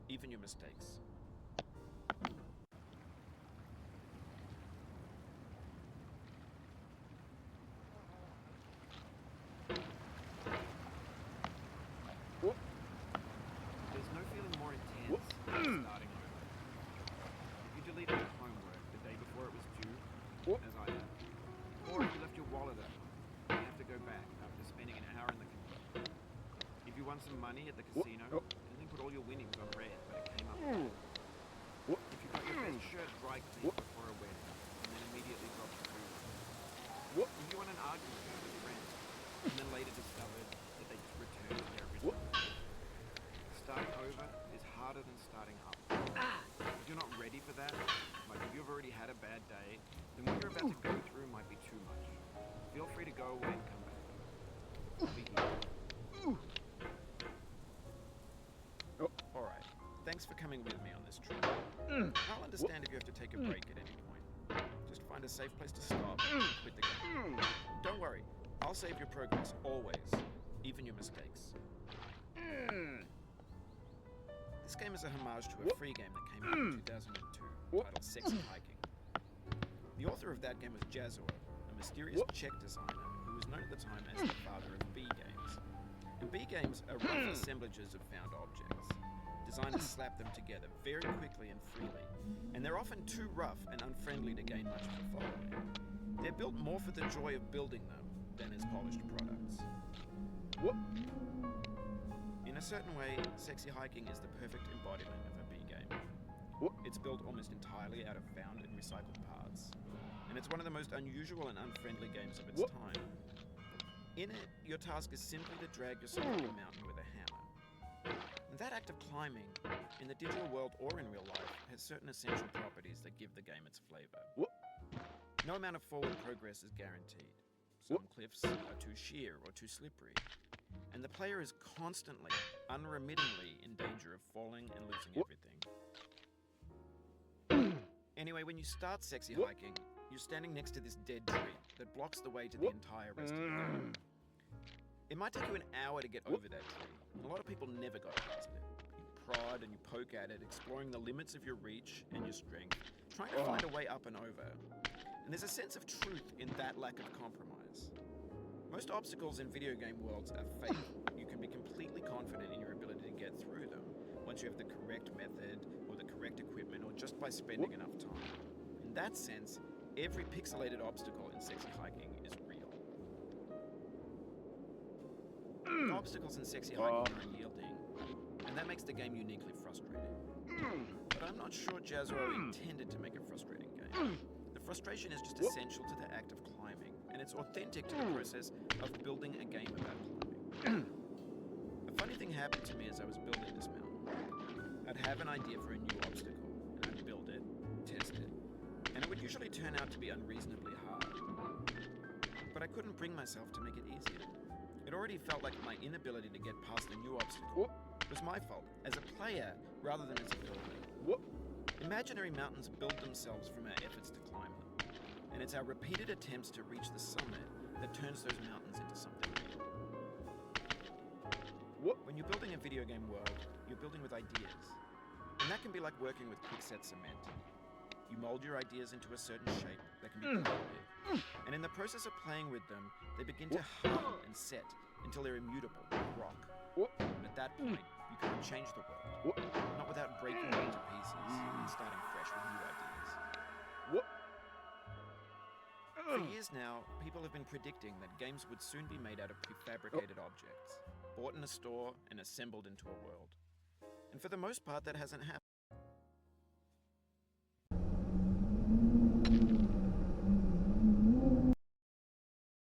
even your mistakes. There's no feeling more intense than starting over. If you deleted your homework the day before it was due, as I have, or if you left your wallet open, you have to go back after spending an hour in the casino. If you won some money at the casino, and then put all your winnings on red, but it came up bad. If you got your best shirt dry cleaned before a wedding, and then immediately dropped the food. If you won an argument with a friend, and then later discovered that they just returned to their original mistake. Starting over is harder than starting up. If you're not ready for that, like if you've already had a bad day, then what you're about to go through might be too much. Feel free to go away and come back. I'll be here. Alright, thanks for coming with me on this trip. I'll understand if you have to take a break at any point. Just find a safe place to stop and quit the game. Don't worry, I'll save your progress, always, even your mistakes. This game is a homage to a free game that came out in 2002, titled Sexy Hiking. The author of that game was Jazor, a mysterious Czech designer who was known at the time as the father of B games. And B games are rough assemblages of found objects. Designers slap them together very quickly and freely, and they're often too rough and unfriendly to gain much of a following. They're built more for the joy of building them than as polished products. In a certain way, Sexy Hiking is the perfect embodiment of a B game. It's built almost entirely out of found and recycled parts, and it's one of the most unusual and unfriendly games of its time. In it, your task is simply to drag yourself up a mountain with a hammer. And that act of climbing, in the digital world or in real life, has certain essential properties that give the game its flavor. No amount of forward progress is guaranteed. Some cliffs are too sheer or too slippery, and the player is constantly, unremittingly in danger of falling and losing everything. Anyway, when you start Sexy Hiking, you're standing next to this dead tree that blocks the way to the entire rest of the game. It might take you an hour to get over that tree, and a lot of people never got past it. You prod and you poke at it, exploring the limits of your reach and your strength, trying to find a way up and over. And there's a sense of truth in that lack of compromise. Most obstacles in video game worlds are fake. You can be completely confident in your ability to get through them once you have the correct method or the correct equipment or just by spending enough time. In that sense, every pixelated obstacle in Sexy Hiking is real. The obstacles in Sexy Hiking are unyielding, and that makes the game uniquely frustrating. But I'm not sure Jazro intended to make a frustrating game. The frustration is just essential to the act of climbing, and it's authentic to the process of building a game about climbing. A funny thing happened to me as I was building this mountain. I'd have an idea for a new obstacle, and I'd build it, test it, and it would usually turn out to be unreasonably hard. But I couldn't bring myself to make it easier. It already felt like my inability to get past a new obstacle was my fault, as a player rather than as a builder. Imaginary mountains build themselves from our efforts to climb them, and it's our repeated attempts to reach the summit that turns those mountains into something real. When you're building a video game world, you're building with ideas, and that can be like working with quickset cement. You mold your ideas into a certain shape that can be played with, and in the process of playing with them, they begin to harden and set until they're immutable, like rock. And at that point, you can't change the world, not without breaking it into pieces and starting fresh with new ideas. For years now, people have been predicting that games would soon be made out of prefabricated objects, bought in a store and assembled into a world. And for the most part, that hasn't happened.